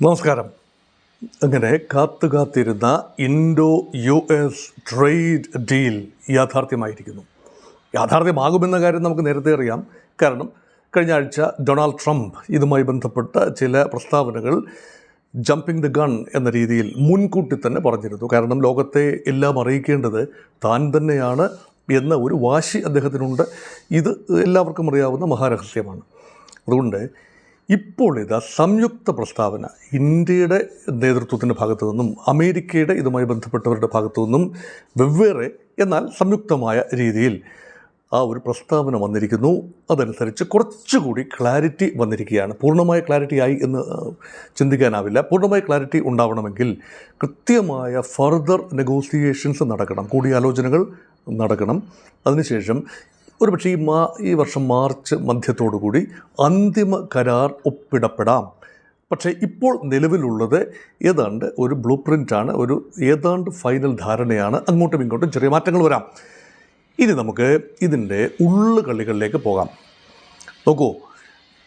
നമസ്കാരം. അങ്ങനെ കാത്തിരുന്ന ഇൻഡോ US ട്രേഡ് ഡീൽ യാഥാർത്ഥ്യമായിരിക്കുന്നു. യാഥാർത്ഥ്യമാകുമെന്ന കാര്യം നമുക്ക് നേരത്തെ അറിയാം. കാരണം കഴിഞ്ഞ ആഴ്ച ഡൊണാൾഡ് ട്രംപ് ഇതുമായി ബന്ധപ്പെട്ട ചില പ്രസ്താവനകൾ ജമ്പിങ് ദ ഗൺ എന്ന രീതിയിൽ മുൻകൂട്ടി തന്നെ പറഞ്ഞിരുന്നു. കാരണം ലോകത്തെ എല്ലാം അറിയിക്കേണ്ടത് താൻ തന്നെയാണ് എന്ന ഒരു വാശി അദ്ദേഹത്തിനുണ്ട്. ഇത് എല്ലാവർക്കും അറിയാവുന്ന മഹാരഹസ്യമാണ്. അതുകൊണ്ട് ഇപ്പോൾ സംയുക്ത പ്രസ്താവന ഇന്ത്യയുടെ നേതൃത്വത്തിൻ്റെ ഭാഗത്തു നിന്നും അമേരിക്കയുടെ ഇതുമായി ബന്ധപ്പെട്ടവരുടെ ഭാഗത്തു നിന്നും വെവ്വേറെ എന്നാൽ സംയുക്തമായ രീതിയിൽ ആ ഒരു പ്രസ്താവന വന്നിരിക്കുന്നു. അതനുസരിച്ച് കുറച്ചുകൂടി ക്ലാരിറ്റി വന്നിരിക്കുകയാണ്. പൂർണ്ണമായ ക്ലാരിറ്റി ആയി എന്ന് ചിന്തിക്കാനാവില്ല. പൂർണ്ണമായ ക്ലാരിറ്റി ഉണ്ടാവണമെങ്കിൽ കൃത്യമായ ഫർദർ നെഗോസിയേഷൻസ് നടക്കണം, കൂടിയാലോചനകൾ നടക്കണം. അതിനുശേഷം ഒരുപക്ഷെ ഈ വർഷം മാർച്ച് മധ്യത്തോടുകൂടി അന്തിമ കരാർ ഒപ്പിടപ്പെടാം. പക്ഷേ ഇപ്പോൾ നിലവിലുള്ളത് ഏതാണ്ട് ഒരു ബ്ലൂ പ്രിൻ്റാണ്, ഒരു ഏതാണ്ട് ഫൈനൽ ധാരണയാണ്. അങ്ങോട്ടും ഇങ്ങോട്ടും ചെറിയ മാറ്റങ്ങൾ വരാം. ഇനി നമുക്ക് ഇതിൻ്റെ ഉള്ളുകളിലേക്ക് പോകാം. നോക്കൂ,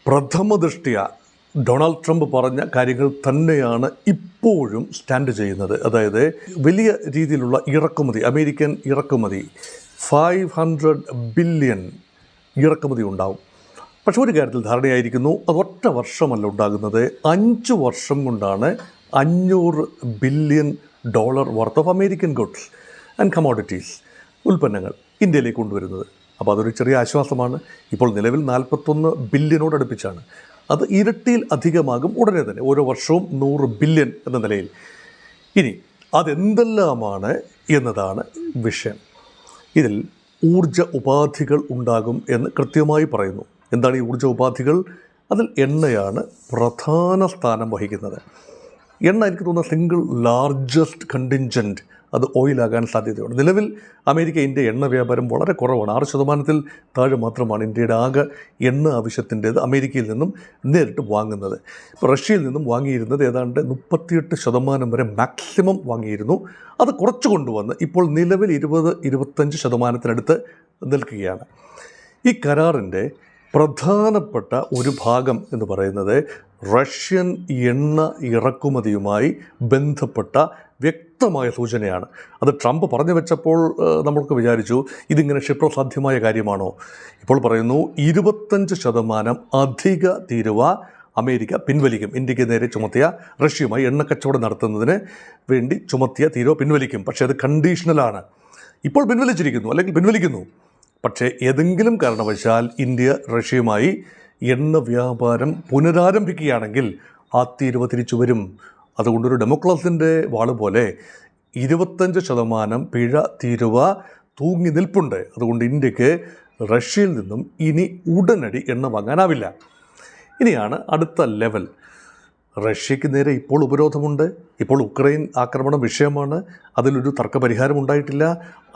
പ്രഥമ ദൃഷ്ട്യ ഡൊണാൾഡ് ട്രംപ് പറഞ്ഞ കാര്യങ്ങൾ തന്നെയാണ് ഇപ്പോഴും സ്റ്റാൻഡ് ചെയ്യുന്നത്. അതായത് വലിയ രീതിയിലുള്ള ഇറക്കുമതി, അമേരിക്കൻ ഇറക്കുമതി 500 ബില്യൺ ഇറക്കുമതി ഉണ്ടാവും. പക്ഷേ ഒരു കാര്യത്തിൽ ധാരണയായിരിക്കുന്നു, അത് ഒറ്റ വർഷമല്ല ഉണ്ടാകുന്നത്, 5 വർഷം കൊണ്ടാണ് $500 billion worth of American goods and commodities, ഉൽപ്പന്നങ്ങൾ ഇന്ത്യയിലേക്ക് കൊണ്ടുവരുന്നത്. അപ്പോൾ അതൊരു ചെറിയ ആശ്വാസമാണ്. ഇപ്പോൾ നിലവിൽ 41 ബില്യണോട് അടുപ്പിച്ചാണ്. അത് ഇരട്ടിയിൽ അധികമാകും ഉടനെ തന്നെ, ഓരോ വർഷവും 100 ബില്യൺ എന്ന നിലയിൽ. ഇനി അതെന്തെല്ലാമാണ് എന്നതാണ് വിഷയം. ഇതിൽ ഊർജ ഉപാധികൾ ഉണ്ടാകും എന്ന് കൃത്യമായി പറയുന്നു. എന്താണ് ഈ ഊർജ ഉപാധികൾ? അതിൽ എണ്ണയാണ് പ്രധാന സ്ഥാനം വഹിക്കുന്നത്. എണ്ണ എനിക്ക് തോന്നുന്ന സിംഗിൾ ലാർജസ്റ്റ് കണ്ടിൻജൻറ്റ് അത് ഓയിലാകാൻ സാധ്യതയുണ്ട്. നിലവിൽ അമേരിക്ക ഇന്ത്യ എണ്ണ വ്യാപാരം വളരെ കുറവാണ്. 6% താഴെ മാത്രമാണ് ഇന്ത്യയുടെ ആകെ എണ്ണ ആവശ്യത്തിൻ്റേത് അമേരിക്കയിൽ നിന്നും നേരിട്ട് വാങ്ങുന്നത്. ഇപ്പോൾ റഷ്യയിൽ നിന്നും വാങ്ങിയിരുന്നത് ഏതാണ്ട് 38% വരെ മാക്സിമം വാങ്ങിയിരുന്നു. അത് കുറച്ച് കൊണ്ടുവന്ന് ഇപ്പോൾ നിലവിൽ 20-25% നിൽക്കുകയാണ്. ഈ കരാറിൻ്റെ പ്രധാനപ്പെട്ട ഒരു ഭാഗം എന്ന് പറയുന്നത് റഷ്യൻ എണ്ണ ഇറക്കുമതിയുമായി ബന്ധപ്പെട്ട വ്യക്തമായ സൂചനയാണ്. അത് ട്രംപ് പറഞ്ഞു വെച്ചപ്പോൾ നമ്മൾക്ക് വിചാരിച്ചു ഇതിങ്ങനെ ക്ഷിപ്രസാധ്യമായ കാര്യമാണോ. ഇപ്പോൾ പറയുന്നു 25% അധിക തീരുവ അമേരിക്ക പിൻവലിക്കും. ഇന്ത്യക്ക് നേരെ ചുമത്തിയ, റഷ്യയുമായി എണ്ണക്കച്ചവടം നടത്തുന്നതിന് വേണ്ടി ചുമത്തിയ തീരുവ പിൻവലിക്കും. പക്ഷേ അത് കണ്ടീഷണലാണ്. ഇപ്പോൾ പിൻവലിച്ചിരിക്കുന്നു, അല്ലെങ്കിൽ പിൻവലിക്കുന്നു. പക്ഷേ ഏതെങ്കിലും കാരണവശാൽ ഇന്ത്യ റഷ്യയുമായി എണ്ണ വ്യാപാരം പുനരാരംഭിക്കുകയാണെങ്കിൽ ആ തീരുവ തിരിച്ചു വരും. അതുകൊണ്ടൊരു ഡെമോക്രാസിൻ്റെ വാള് പോലെ 25% പിഴ തീരുവ തൂങ്ങി നിൽപ്പുണ്ട്. അതുകൊണ്ട് ഇന്ത്യക്ക് റഷ്യയിൽ നിന്നും ഇനി ഉടനടി എണ്ണ വാങ്ങാനാവില്ല. ഇനിയാണ് അടുത്ത ലെവൽ. റഷ്യയ്ക്ക് നേരെ ഇപ്പോൾ ഉപരോധമുണ്ട്. ഇപ്പോൾ ഉക്രൈൻ ആക്രമണം വിഷയമാണ്. അതിലൊരു തർക്കപരിഹാരം ഉണ്ടായിട്ടില്ല.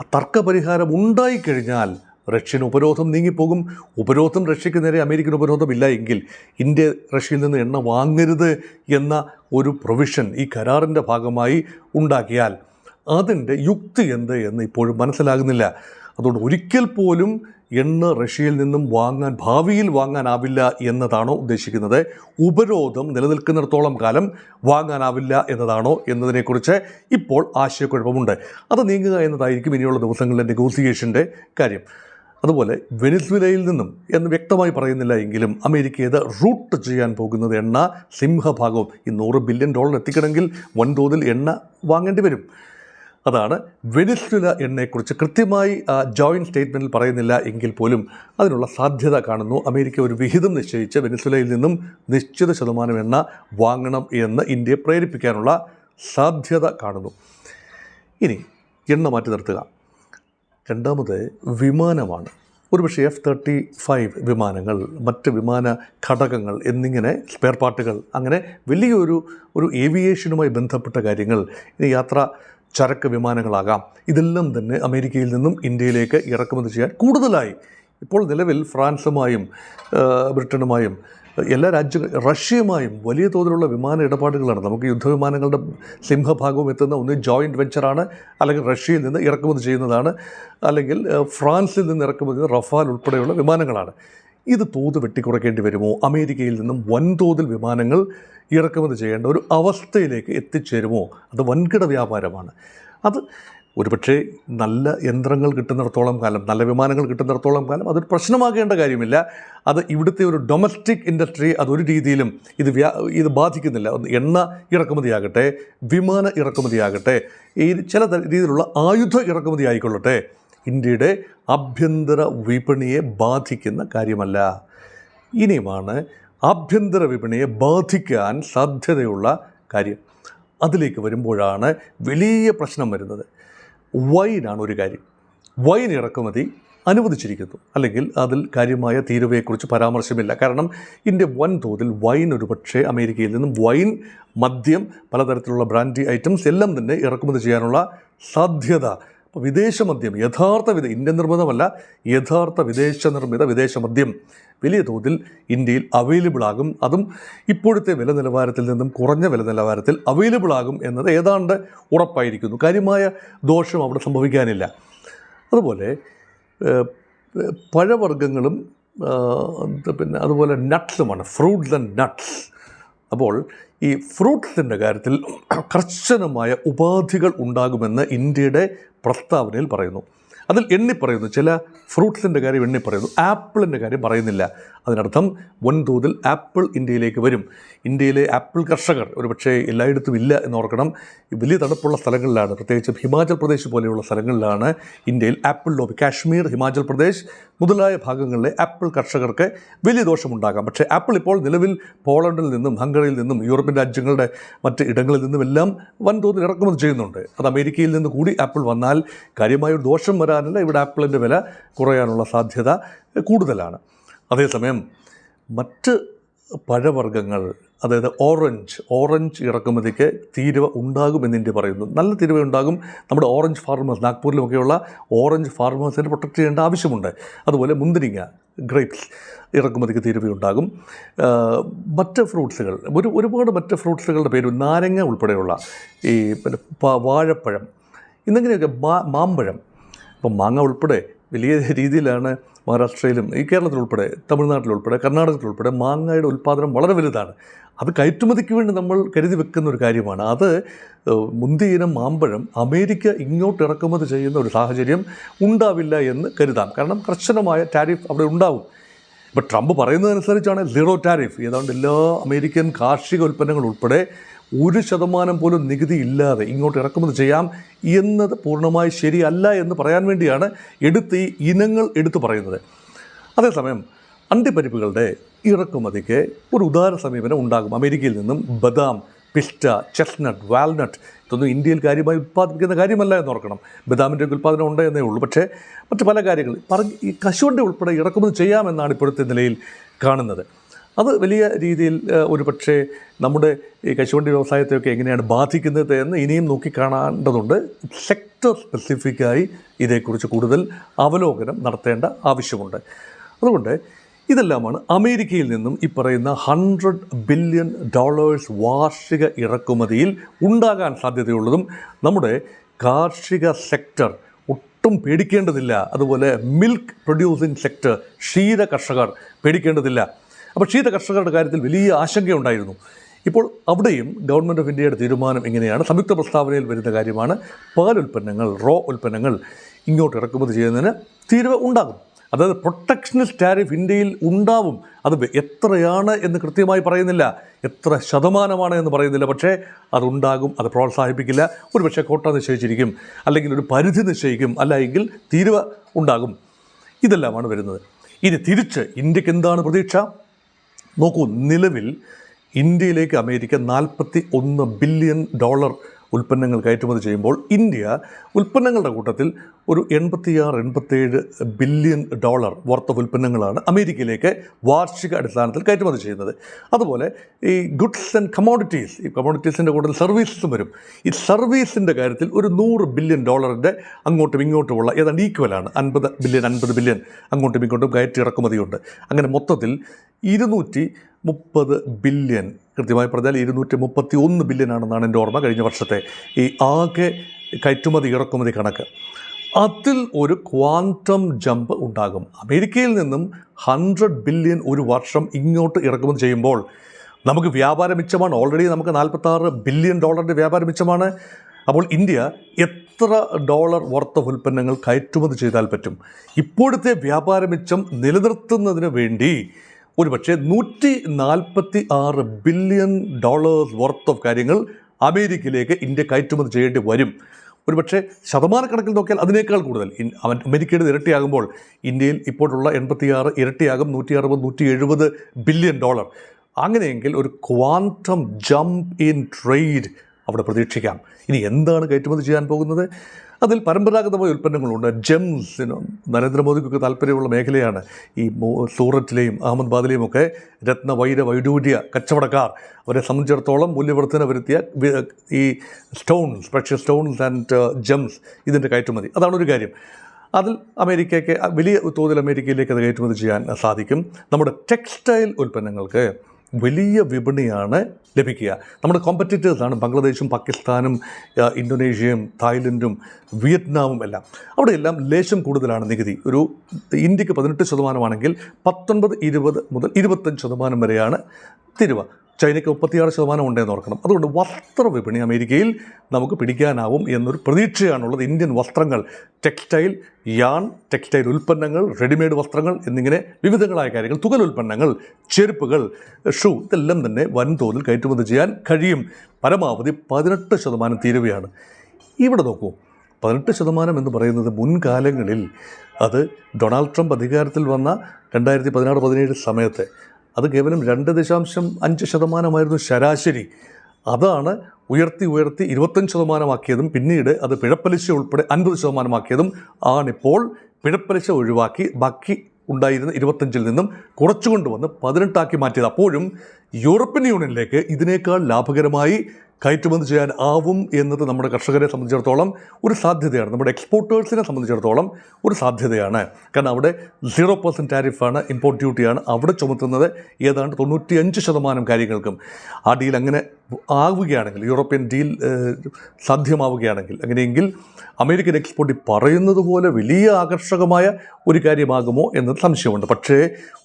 ആ തർക്കപരിഹാരം ഉണ്ടായിക്കഴിഞ്ഞാൽ റഷ്യൻ ഉപരോധം നീങ്ങിപ്പോകും. ഉപരോധം റഷ്യയ്ക്ക് നേരെ അമേരിക്കൻ ഉപരോധം ഇല്ല എങ്കിൽ ഇന്ത്യ റഷ്യയിൽ നിന്ന് എണ്ണ വാങ്ങരുത് എന്ന ഒരു പ്രൊവിഷൻ ഈ കരാറിൻ്റെ ഭാഗമായി ഉണ്ടാക്കിയാൽ അതിൻ്റെ യുക്തി എന്ത് എന്ന് ഇപ്പോഴും മനസ്സിലാകുന്നില്ല. അതുകൊണ്ട് ഒരിക്കൽ പോലും എണ്ണ റഷ്യയിൽ നിന്നും ഭാവിയിൽ വാങ്ങാനാവില്ല എന്നതാണോ ഉദ്ദേശിക്കുന്നത്? ഉപരോധം നിലനിൽക്കുന്നിടത്തോളം കാലം വാങ്ങാനാവില്ല എന്നതാണോ എന്നതിനെക്കുറിച്ച് ഇപ്പോൾ ആശയക്കുഴപ്പമുണ്ട്. അത് നീങ്ങുക എന്നതായിരിക്കും ഇനിയുള്ള ദിവസങ്ങളിലെ നെഗോസിയേഷൻ്റെ കാര്യം. അതുപോലെ വെനിസ്വേലയിൽ നിന്നും എന്ന് വ്യക്തമായി പറയുന്നില്ല എങ്കിലും അമേരിക്ക ഇത് റൂട്ട് ചെയ്യാൻ പോകുന്നത് എണ്ണ സിംഹഭാഗവും ഈ $100 ബില്യൺ എത്തിക്കണമെങ്കിൽ വൻതോതിൽ എണ്ണ വാങ്ങേണ്ടി വരും. അതാണ് വെനിസ്വേല എണ്ണയെക്കുറിച്ച് കൃത്യമായി ജോയിൻറ്റ് സ്റ്റേറ്റ്മെൻറ്റിൽ പറയുന്നില്ല എങ്കിൽ പോലും അതിനുള്ള സാധ്യത കാണുന്നു. അമേരിക്ക ഒരു വിഹിതം നിശ്ചയിച്ച് വെനിസ്വേലയിൽ നിന്നും നിശ്ചിത ശതമാനം എണ്ണ വാങ്ങണം എന്ന് ഇന്ത്യയെ പ്രേരിപ്പിക്കാനുള്ള സാധ്യത കാണുന്നു. ഇനി എണ്ണ മാറ്റി നിർത്തുക. രണ്ടാമത് വിമാനമാണ്. ഒരുപക്ഷെ F-35 വിമാനങ്ങൾ, മറ്റ് വിമാന ഘടകങ്ങൾ എന്നിങ്ങനെ സ്പെയർ പാർട്ടുകൾ, അങ്ങനെ വലിയൊരു ഏവിയേഷനുമായി ബന്ധപ്പെട്ട കാര്യങ്ങൾ, ഇനി ചരക്ക് വിമാനങ്ങളാകാം, ഇതെല്ലാം തന്നെ അമേരിക്കയിൽ നിന്നും ഇന്ത്യയിലേക്ക് ഇറക്കുമതി ചെയ്യാൻ കൂടുതലായി ഇപ്പോൾ നിലവിൽ ഫ്രാൻസുമായും ബ്രിട്ടനുമായും എല്ലാ റഷ്യയുമായും വലിയ തോതിലുള്ള വിമാന ഇടപാടുകളാണ്. നമുക്ക് യുദ്ധവിമാനങ്ങളുടെ സിംഹഭാഗവും എത്തുന്ന ഒന്ന് ജോയിൻറ്റ് വെഞ്ചറാണ്, അല്ലെങ്കിൽ റഷ്യയിൽ നിന്ന് ഇറക്കുമതി ചെയ്യുന്നതാണ്, അല്ലെങ്കിൽ ഫ്രാൻസിൽ നിന്ന് ഇറക്കുമതി ചെയ്യുന്ന റഫാൽ ഉൾപ്പെടെയുള്ള വിമാനങ്ങളാണ്. ഇത് തോത് വെട്ടിക്കുറയ്ക്കേണ്ടി വരുമോ? അമേരിക്കയിൽ നിന്നും വൻതോതിൽ വിമാനങ്ങൾ ഇറക്കുമതി ചെയ്യേണ്ട ഒരു അവസ്ഥയിലേക്ക് എത്തിച്ചേരുമോ? അത് വൻകിട വ്യാപാരമാണ്. അത് ഒരുപക്ഷെ നല്ല യന്ത്രങ്ങൾ കിട്ടുന്നിടത്തോളം കാലം, നല്ല വിമാനങ്ങൾ കിട്ടുന്നിടത്തോളം കാലം അതൊരു പ്രശ്നമാകേണ്ട കാര്യമില്ല. അത് ഇവിടുത്തെ ഒരു ഡൊമസ്റ്റിക് ഇൻഡസ്ട്രി അതൊരു രീതിയിലും ഇത് ബാധിക്കുന്നില്ല. എണ്ണ ഇറക്കുമതിയാകട്ടെ, വിമാന ഇറക്കുമതിയാകട്ടെ, ഈ ചില രീതിയിലുള്ള ആയുധ ഇറക്കുമതി ആയിക്കൊള്ളട്ടെ, ഇന്ത്യയുടെ ആഭ്യന്തര വിപണിയെ ബാധിക്കുന്ന കാര്യമല്ല. ഇനിയുമാണ് ആഭ്യന്തര വിപണിയെ ബാധിക്കാൻ സാധ്യതയുള്ള കാര്യം. അതിലേക്ക് വരുമ്പോഴാണ് വലിയ പ്രശ്നം വരുന്നത്. വൈനാണ് ഒരു കാര്യം. വൈൻ ഇറക്കുമതി അനുവദിച്ചിരിക്കുന്നു, അല്ലെങ്കിൽ അതിൽ കാര്യമായ തീരുവയെക്കുറിച്ച് പരാമർശമില്ല. കാരണം ഇന്ത്യ വൻതോതിൽ വൈൻ ഒരുപക്ഷെ അമേരിക്കയിൽ നിന്നും വൈൻ, മദ്യം, പലതരത്തിലുള്ള ബ്രാൻഡി ഐറ്റംസ് എല്ലാം തന്നെ ഇറക്കുമതി ചെയ്യാനുള്ള സാധ്യത. അപ്പോൾ വിദേശ മദ്യം, ഇന്ത്യൻ നിർമ്മിതമല്ല, യഥാർത്ഥ വിദേശ മദ്യം വലിയ തോതിൽ ഇന്ത്യയിൽ അവൈലബിൾ ആകും. അതും ഇപ്പോഴത്തെ വില നിലവാരത്തിൽ നിന്നും കുറഞ്ഞ വില നിലവാരത്തിൽ അവൈലബിൾ ആകും എന്നത് ഏതാണ്ട് ഉറപ്പായിരിക്കുന്നു. കാര്യമായ ദോഷം അവിടെ സംഭവിക്കാനില്ല. അതുപോലെ പഴവർഗ്ഗങ്ങളും അതുപോലെ നട്ട്സുമാണ്, ഫ്രൂട്ട്സ് ആൻഡ് നട്ട്സ്. അപ്പോൾ ഈ ഫ്രൂട്ട്സിൻ്റെ കാര്യത്തിൽ കർശനമായ ഉപാധികൾ ഉണ്ടാകുമെന്ന് ഇന്ത്യയുടെ പ്രസ്താവനയിൽ പറയുന്നു. അതിൽ എണ്ണിപ്പറയുന്നു, ചില ഫ്രൂട്ട്സിൻ്റെ കാര്യം എണ്ണിപ്പറയുന്നു, ആപ്പിളിൻ്റെ കാര്യം പറയുന്നില്ല. അതിനർത്ഥം വൻതോതിൽ ആപ്പിൾ ഇന്ത്യയിലേക്ക് വരും. ഇന്ത്യയിലെ ആപ്പിൾ കർഷകർ ഒരുപക്ഷെ എല്ലായിടത്തും ഇല്ല എന്നോർക്കണം. വലിയ തണുപ്പുള്ള സ്ഥലങ്ങളിലാണ്, പ്രത്യേകിച്ച് ഹിമാചൽ പ്രദേശ് പോലെയുള്ള സ്ഥലങ്ങളിലാണ് ഇന്ത്യയിൽ ആപ്പിൾ ലോബി. കാശ്മീർ, ഹിമാചൽ പ്രദേശ് മുതലായ ഭാഗങ്ങളിലെ ആപ്പിൾ കർഷകർക്ക് വലിയ ദോഷമുണ്ടാകാം. പക്ഷേ ആപ്പിൾ ഇപ്പോൾ നിലവിൽ പോളണ്ടിൽ നിന്നും, ഹംഗറിയിൽ നിന്നും, യൂറോപ്യൻ രാജ്യങ്ങളുടെ മറ്റ് ഇടങ്ങളിൽ നിന്നുമെല്ലാം വൻതോതിൽ ഇറക്കുമതി ചെയ്യുന്നുണ്ട്. അത് അമേരിക്കയിൽ നിന്ന് കൂടി ആപ്പിൾ വന്നാൽ കാര്യമായൊരു ദോഷം വരാനില്ല. ഇവിടെ ആപ്പിളിൻ്റെ വില കുറയാനുള്ള സാധ്യത കൂടുതലാണ്. അതേസമയം മറ്റ് പഴവർഗ്ഗങ്ങൾ, അതായത് ഓറഞ്ച് ഇറക്കുമതിക്ക് തീരുവ ഉണ്ടാകുമെന്ന് ഇന്ത്യ പറയുന്നു. നല്ല തീരുവ ഉണ്ടാകും. നമ്മുടെ ഓറഞ്ച് ഫാർമേഴ്സ്, നാഗ്പൂരിലുമൊക്കെയുള്ള ഓറഞ്ച് ഫാർമേഴ്സിനെ പ്രൊട്ടക്റ്റ് ചെയ്യേണ്ട ആവശ്യമുണ്ട്. അതുപോലെ മുന്തിരിങ്ങ, ഗ്രേപ്സ് ഇറക്കുമതിക്ക് തീരുവയുണ്ടാകും. മറ്റ് ഫ്രൂട്ട്സുകൾ, ഒരുപാട് മറ്റ് ഫ്രൂട്ട്സുകളുടെ പേര്, നാരങ്ങ ഉൾപ്പെടെയുള്ള, ഈ പിന്നെ വാഴപ്പഴം, ഇന്നിങ്ങനെയൊക്കെ, മാമ്പഴം. അപ്പം മാങ്ങ ഉൾപ്പെടെ വലിയ രീതിയിലാണ് മഹാരാഷ്ട്രയിലും ഈ കേരളത്തിലുൾപ്പെടെ, തമിഴ്നാട്ടിലുൾപ്പെടെ, കർണാടകത്തിലുൾപ്പെടെ മാങ്ങയുടെ ഉൽപ്പാദനം വളരെ വലുതാണ്. അത് കയറ്റുമതിക്ക് വേണ്ടി നമ്മൾ കരുതി വെക്കുന്ന ഒരു കാര്യമാണ്. അത് മുന്തിയിനം മാമ്പഴം അമേരിക്ക ഇങ്ങോട്ട് ഇറക്കുമതി ചെയ്യുന്ന ഒരു സാഹചര്യം ഉണ്ടാവില്ല എന്ന് കരുതാം. കാരണം കർശനമായ ടാരിഫ് അവിടെ ഉണ്ടാവും. ഇപ്പോൾ ട്രംപ് പറയുന്നതനുസരിച്ചാണ് 0 ടാരിഫ്. ഏതാണ്ട് എല്ലാ അമേരിക്കൻ കാർഷിക ഉൽപ്പന്നങ്ങൾ ഉൾപ്പെടെ 1% പോലും നികുതി ഇല്ലാതെ ഇങ്ങോട്ട് ഇറക്കുമതി ചെയ്യാം എന്നത് പൂർണ്ണമായി ശരിയല്ല എന്ന് പറയാൻ വേണ്ടിയാണ് ഈ ഇനങ്ങൾ എടുത്തു പറയുന്നത്. അതേസമയം അണ്ടിപ്പരിപ്പുകളുടെ ഇറക്കുമതിക്ക് ഒരു ഉദാര സമീപനം ഉണ്ടാകും. അമേരിക്കയിൽ നിന്നും ബദാം, പിസ്റ്റ, ചെസ്നട്ട്, വാൽനട്ട് ഇതൊന്നും ഇന്ത്യയിൽ കാര്യമായി ഉൽപ്പാദിപ്പിക്കുന്ന കാര്യമല്ല എന്നോർക്കണം. ബദാമിൻ്റെ ഉൽപ്പാദനം ഉണ്ട് എന്നേ ഉള്ളൂ. പക്ഷേ മറ്റ് പല കാര്യങ്ങൾ ഈ കശുവണ്ടി ഉൾപ്പെടെ ഇറക്കുമതി ചെയ്യാമെന്നാണ് ഇപ്പോഴത്തെ നിലയിൽ കാണുന്നത്. അത് വലിയ രീതിയിൽ ഒരുപക്ഷെ നമ്മുടെ ഈ കശുവണ്ടി വ്യവസായത്തെയൊക്കെ എങ്ങനെയാണ് ബാധിക്കുന്നത് എന്ന് ഇനിയും നോക്കിക്കാണേണ്ടതുണ്ട്. സെക്ടർ സ്പെസിഫിക്കായി ഇതേക്കുറിച്ച് കൂടുതൽ അവലോകനം നടത്തേണ്ട ആവശ്യമുണ്ട്. അതുകൊണ്ട് ഇതെല്ലാമാണ് അമേരിക്കയിൽ നിന്നും ഈ പറയുന്ന $100 ബില്യൺ വാർഷിക ഇറക്കുമതിയിൽ ഉണ്ടാകാൻ സാധ്യതയുള്ളതും. നമ്മുടെ കാർഷിക സെക്ടർ ഒട്ടും പേടിക്കേണ്ടതില്ല. അതുപോലെ മിൽക്ക് പ്രൊഡ്യൂസിങ് സെക്ടർ, ക്ഷീര കർഷകർ പേടിക്കേണ്ടതില്ല. അപ്പോൾ ക്ഷീര കർഷകരുടെ കാര്യത്തിൽ വലിയ ആശങ്കയുണ്ടായിരുന്നു. ഇപ്പോൾ അവിടെയും ഗവൺമെൻറ് ഓഫ് ഇന്ത്യയുടെ തീരുമാനം എങ്ങനെയാണ്? സംയുക്ത പ്രസ്താവനയിൽ വരുന്ന കാര്യമാണ്, പാലുൽപ്പന്നങ്ങൾ, ഉൽപ്പന്നങ്ങൾ ഇങ്ങോട്ട് ഇറക്കുമതി ചെയ്യുന്നതിന് തീരുവ ഉണ്ടാകും. അതായത് പ്രൊട്ടക്ഷനിസ്റ്റ് ടാരിഫ് ഇന്ത്യയിൽ ഉണ്ടാവും. അത് എത്രയാണ് എന്ന് കൃത്യമായി പറയുന്നില്ല, എത്ര ശതമാനമാണ് എന്ന് പറയുന്നില്ല. പക്ഷേ അതുണ്ടാകും. അത് പ്രോത്സാഹിപ്പിക്കില്ല. ഒരുപക്ഷെ കോട്ട നിശ്ചയിച്ചിരിക്കും, അല്ലെങ്കിൽ ഒരു പരിധി നിശ്ചയിക്കും, അല്ലെങ്കിൽ തീരുവ ഉണ്ടാകും. ഇതെല്ലാമാണ് വരുന്നത്. ഇനി തിരിച്ച് ഇന്ത്യക്ക് എന്താണ് പ്രതീക്ഷ? നോക്കൂ, നിലവിൽ ഇന്ത്യയിലേക്ക് അമേരിക്ക $41 ബില്യൺ ഉൽപ്പന്നങ്ങൾ കയറ്റുമതി ചെയ്യുമ്പോൾ ഇന്ത്യ ഉൽപ്പന്നങ്ങളുടെ കൂട്ടത്തിൽ ഒരു $86-87 ബില്യൺ വർത്ത് ഓഫ് ഉൽപ്പന്നങ്ങളാണ് അമേരിക്കയിലേക്ക് വാർഷിക അടിസ്ഥാനത്തിൽ കയറ്റുമതി ചെയ്യുന്നത്. അതുപോലെ ഈ ഗുഡ്സ് ആൻഡ് കമോഡിറ്റീസ്, ഈ കമോഡിറ്റീസിൻ്റെ കൂട്ടത്തിൽ സർവീസസും വരും. ഈ സർവീസിൻ്റെ കാര്യത്തിൽ ഒരു $100 ബില്യൺ അങ്ങോട്ടും ഇങ്ങോട്ടുമുള്ള ഏതാണ്ട് ഈക്വലാണ്. 50 ബില്യൺ അങ്ങോട്ടും ഇങ്ങോട്ടും കയറ്റി ഇറക്കുമതിയുണ്ട്. അങ്ങനെ മൊത്തത്തിൽ 230 ബില്യൺ, കൃത്യമായി പറഞ്ഞാൽ 231 ബില്യനാണെന്നാണ് എൻ്റെ ഓർമ്മ കഴിഞ്ഞ വർഷത്തെ ഈ ആകെ കയറ്റുമതി ഇറക്കുമതി കണക്ക്. അതിൽ ഒരു ക്വാണ്ടം ജമ്പ് ഉണ്ടാകും. അമേരിക്കയിൽ നിന്നും 100 ബില്യൺ ഒരു വർഷം ഇങ്ങോട്ട് ഇറക്കുമതി ചെയ്യുമ്പോൾ നമുക്ക് വ്യാപാര മിച്ചമാണ്. ഓൾറെഡി നമുക്ക് $46 ബില്യൺ വ്യാപാര മിച്ചമാണ്. അപ്പോൾ ഇന്ത്യ എത്ര ഡോളർ വർത്ത് ഓഫ് ഉൽപ്പന്നങ്ങൾ കയറ്റുമതി ചെയ്താൽ പറ്റും? ഇപ്പോഴത്തെ വ്യാപാര മിച്ചം നിലനിർത്തുന്നതിന് വേണ്ടി ഒരുപക്ഷെ $146 ബില്യൺ വർത്ത് ഓഫ് കാര്യങ്ങൾ അമേരിക്കയിലേക്ക് ഇന്ത്യ കയറ്റുമതി ചെയ്യേണ്ടി വരും. ഒരുപക്ഷെ ശതമാനക്കണക്കിൽ നോക്കിയാൽ അതിനേക്കാൾ കൂടുതൽ. അമേരിക്കയുടെ ഇരട്ടിയാകുമ്പോൾ ഇന്ത്യയിൽ ഇപ്പോഴുള്ള 86 ഇരട്ടിയാകും, $160-170 ബില്യൺ. അങ്ങനെയെങ്കിൽ ഒരു ക്വാണ്ടം ജംപ് ഇൻ ട്രേഡ് അവിടെ പ്രതീക്ഷിക്കാം. ഇനി എന്താണ് കയറ്റുമതി ചെയ്യാൻ പോകുന്നത്? അതിൽ പരമ്പരാഗതമായ ഉൽപ്പന്നങ്ങളുണ്ട്. ജെംസിനും നരേന്ദ്രമോദിക്കൊക്കെ താല്പര്യമുള്ള മേഖലയാണ്. ഈ സൂററ്റിലെയും അഹമ്മദാബാദിലെയും ഒക്കെ വൈഡൂര്യ കച്ചവടക്കാർ, അവരെ സംബന്ധിച്ചിടത്തോളം മൂല്യവർദ്ധന വരുത്തിയ ഈ stones, precious stones and Gems, ഇതിൻ്റെ കയറ്റുമതി, അതാണ് ഒരു കാര്യം. അതിൽ അമേരിക്കയ്ക്ക് വലിയ തോതിൽ അമേരിക്കയിലേക്ക് അത് കയറ്റുമതി ചെയ്യാൻ സാധിക്കും. നമ്മുടെ ടെക്സ്റ്റൈൽ ഉൽപ്പന്നങ്ങൾക്ക് വലിയ വിപണിയാണ് ലഭിക്കുക. നമ്മുടെ കോമ്പറ്റീറ്റേഴ്സാണ് ബംഗ്ലാദേശും പാകിസ്ഥാനും ഇന്തോനേഷ്യയും തായ്ലൻഡും വിയറ്റ്നാമും എല്ലാം. അവിടെയെല്ലാം ലേശം കൂടുതലാണ് നികുതി. ഒരു ഇന്ത്യക്ക് 18% 19, 20 മുതൽ 25% വരെയാണ് തീരുവ. ചൈനയ്ക്ക് 36% ഉണ്ടെന്ന് ഓർക്കണം. അതുകൊണ്ട് വസ്ത്രവിപണി അമേരിക്കയിൽ നമുക്ക് പിടിക്കാനാവും എന്നൊരു പ്രതീക്ഷയാണുള്ളത്. ഇന്ത്യൻ വസ്ത്രങ്ങൾ, ടെക്സ്റ്റൈൽ, യാൺ, ടെക്സ്റ്റൈൽ ഉൽപ്പന്നങ്ങൾ, റെഡിമെയ്ഡ് വസ്ത്രങ്ങൾ എന്നിങ്ങനെ വിവിധങ്ങളായ കാര്യങ്ങൾ, തുകൽ ഉൽപ്പന്നങ്ങൾ, ചെരുപ്പുകൾ, ഷൂ, ഇതെല്ലാം തന്നെ വൻതോതിൽ കയറ്റുമതി ചെയ്യാൻ കഴിയും. പരമാവധി 18% തീരുവയാണ്. ഇവിടെ നോക്കൂ, 18% എന്ന് പറയുന്നത് മുൻകാലങ്ങളിൽ അത് ഡൊണാൾഡ് ട്രംപ് അധികാരത്തിൽ വന്ന 2016-17 സമയത്ത് അത് കേവലം 2.5% ശരാശരി. അതാണ് ഉയർത്തി 25% പിന്നീട് അത് പിഴപ്പലിശ ഉൾപ്പെടെ 50% ആണിപ്പോൾ. പിഴപ്പലിശ ഒഴിവാക്കി ബാക്കി ഉണ്ടായിരുന്ന 25 നിന്നും കുറച്ചുകൊണ്ടുവന്ന് 18 മാറ്റിയത്. അപ്പോഴും യൂറോപ്യൻ യൂണിയനിലേക്ക് ഇതിനേക്കാൾ ലാഭകരമായി കയറ്റുമതി ചെയ്യാൻ ആവും എന്നത് നമ്മുടെ കർഷകരെ സംബന്ധിച്ചിടത്തോളം ഒരു സാധ്യതയാണ്. നമ്മുടെ എക്സ്പോർട്ടേഴ്സിനെ സംബന്ധിച്ചിടത്തോളം ഒരു സാധ്യതയാണ്. കാരണം അവിടെ 0% ടാരിഫാണ്, ഇമ്പോർട്ട് ഡ്യൂട്ടിയാണ് അവിടെ ചുമത്തുന്നത്. ഏതാണ്ട് 95% കാര്യങ്ങൾക്കും ആ ഡീൽ അങ്ങനെ ആവുകയാണെങ്കിൽ, യൂറോപ്യൻ ഡീൽ സാധ്യമാവുകയാണെങ്കിൽ, അങ്ങനെയെങ്കിൽ അമേരിക്കൻ എക്സ്പോർട്ട് പറയുന്നത് പോലെ വലിയ ആകർഷകമായ ഒരു കാര്യമാകുമോ എന്നത് സംശയമുണ്ട്. പക്ഷേ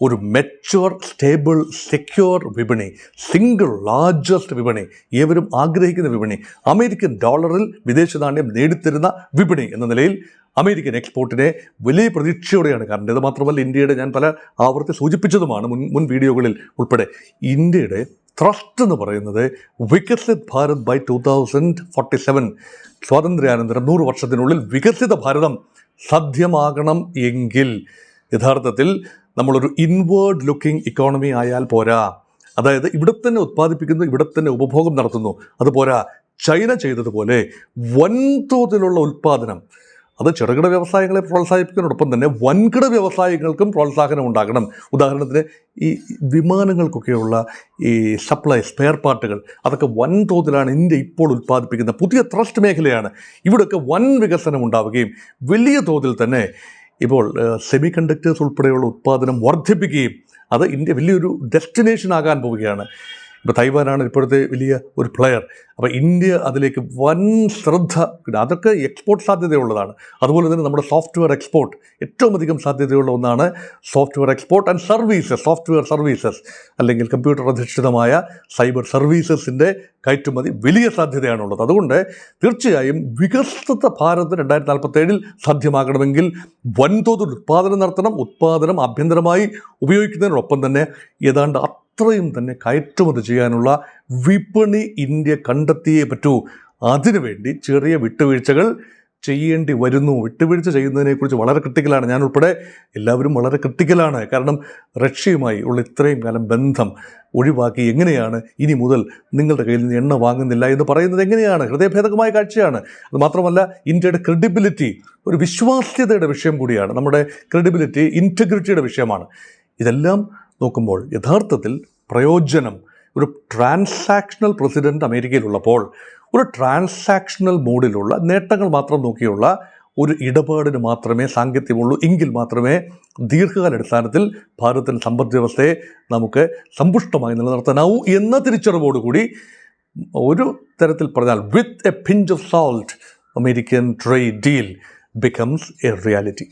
ഒരു മെച്വർ, സ്റ്റേബിൾ, സെക്യൂർ വിപണി, സിംഗിൾ ലാർജസ്റ്റ് വിപണി, ഏവരും ആഗ്രഹിക്കുന്ന വിപണി, അമേരിക്കൻ ഡോളറിൽ വിദേശ നാണ്യം നേടിത്തരുന്ന വിപണി എന്ന നിലയിൽ അമേരിക്കൻ എക്സ്പോർട്ടിനെ വലിയ പ്രതീക്ഷയോടെയാണ് കാണേണ്ടത്. മാത്രമല്ല, ഇന്ത്യയുടെ, ഞാൻ പല ആവർത്തി സൂചിപ്പിച്ചതുമാണ് മുൻ വീഡിയോകളിൽ ഉൾപ്പെടെ, ഇന്ത്യയുടെ ട്രസ്റ്റ് എന്ന് പറയുന്നത് വികസിത് ഭാരത് ബൈ 2047, സ്വാതന്ത്ര്യാനന്തരം 100 വർഷത്തിനുള്ളിൽ വികസിത ഭാരതം സാധ്യമാകണം എങ്കിൽ യഥാർത്ഥത്തിൽ നമ്മളൊരു ഇൻവേർഡ് ലുക്കിംഗ് ഇക്കോണമി ആയാൽ പോരാ. അതായത് ഇവിടെ തന്നെ ഉത്പാദിപ്പിക്കുന്നു, ഇവിടെ തന്നെ ഉപഭോഗം നടത്തുന്നു, അതുപോരാ. ചൈന ചെയ്തതുപോലെ വൻതോതിലുള്ള ഉൽപ്പാദനം, അത് ചെറുകിട വ്യവസായങ്ങളെ പ്രോത്സാഹിപ്പിക്കുന്നതോടൊപ്പം തന്നെ വൻകിട വ്യവസായങ്ങൾക്കും പ്രോത്സാഹനം ഉണ്ടാകണം. ഉദാഹരണത്തിന് ഈ വിമാനങ്ങൾക്കൊക്കെയുള്ള ഈ സപ്ലൈ, സ്പെയർ പാർട്ടുകൾ, അതൊക്കെ വൻതോതിലാണ് ഇന്ത്യ ഇപ്പോൾ ഉൽപ്പാദിപ്പിക്കുന്ന പുതിയ ത്രസ്റ്റ് മേഖലയാണ്. ഇവിടെയൊക്കെ വൻ വികസനം ഉണ്ടാവുകയും വലിയ തോതിൽ തന്നെ ഇപ്പോൾ സെമി കണ്ടക്ടേഴ്സ് ഉൾപ്പെടെയുള്ള ഉൽപ്പാദനം വർദ്ധിപ്പിക്കുകയും അത് ഇന്ത്യ വലിയൊരു ഡെസ്റ്റിനേഷൻ ആകാൻ പോവുകയാണ്. ഇപ്പോൾ തൈവാനാണ് ഇപ്പോഴത്തെ വലിയ ഒരു പ്ലെയർ. അപ്പോൾ ഇന്ത്യ അതിലേക്ക് വൻ ശ്രദ്ധ, അതൊക്കെ എക്സ്പോർട്ട് സാധ്യതയുള്ളതാണ്. അതുപോലെ തന്നെ നമ്മുടെ സോഫ്റ്റ്വെയർ എക്സ്പോർട്ട് ഏറ്റവും അധികം സാധ്യതയുള്ള ഒന്നാണ്. Software export and services, software services അല്ലെങ്കിൽ കമ്പ്യൂട്ടർ അധിഷ്ഠിതമായ സൈബർ സർവീസസിൻ്റെ കയറ്റുമതി വലിയ സാധ്യതയാണുള്ളത്. അതുകൊണ്ട് തീർച്ചയായും വികസിത ഭാരത് 2047 സാധ്യമാകണമെങ്കിൽ വൻതോതിൽ ഉത്പാദനം നടത്തണം. ഉത്പാദനം ആഭ്യന്തരമായി ഉപയോഗിക്കുന്നതിനോടൊപ്പം തന്നെ ഏതാണ്ട് അത്രയും തന്നെ കയറ്റുമതി ചെയ്യാനുള്ള വിപണി ഇന്ത്യ കണ്ടെത്തിയേ പറ്റൂ. അതിനുവേണ്ടി ചെറിയ വിട്ടുവീഴ്ചകൾ ചെയ്യേണ്ടി വരുന്നു. വിട്ടുവീഴ്ച ചെയ്യുന്നതിനെക്കുറിച്ച് വളരെ ക്രിട്ടിക്കലാണ്, ഞാൻ ഉൾപ്പെടെ എല്ലാവരും വളരെ ക്രിട്ടിക്കലാണ്. കാരണം റഷ്യയുമായി ഉള്ള ഇത്രയും കാലം ബന്ധം ഒഴിവാക്കി എങ്ങനെയാണ് ഇനി മുതൽ നിങ്ങളുടെ കയ്യിൽ നിന്ന് എണ്ണ വാങ്ങുന്നില്ല എന്ന് പറയുന്നത് എങ്ങനെയാണ്? ഹൃദയഭേദകമായ കാഴ്ചയാണ്. അത് മാത്രമല്ല, ഇന്ത്യയുടെ ക്രെഡിബിലിറ്റി, ഒരു വിശ്വാസ്യതയുടെ വിഷയം കൂടിയാണ്. നമ്മുടെ ക്രെഡിബിലിറ്റി, ഇൻറ്റഗ്രിറ്റിയുടെ വിഷയമാണ്. ഇതെല്ലാം നോക്കുമ്പോൾ യഥാർത്ഥത്തിൽ പ്രയോജനം, ഒരു ട്രാൻസാക്ഷണൽ പ്രസിഡന്റ് അമേരിക്കയിലുള്ളപ്പോൾ ഒരു ട്രാൻസാക്ഷണൽ മോഡിലുള്ള നേട്ടങ്ങൾ മാത്രം നോക്കിയുള്ള ഒരു ഇടപാടിന് മാത്രമേ സാങ്കത്യമുള്ളൂ. എങ്കിൽ മാത്രമേ ദീർഘകാലാടിസ്ഥാനത്തിൽ ഭാരതത്തിൻ്റെ സമ്പദ് വ്യവസ്ഥയെ നമുക്ക് സമ്പുഷ്ടമായി നിലനിർത്താനാവൂ എന്ന തിരിച്ചറിവോടുകൂടി, ഒരു തരത്തിൽ പറഞ്ഞാൽ with a pinch of salt, American trade deal becomes a reality.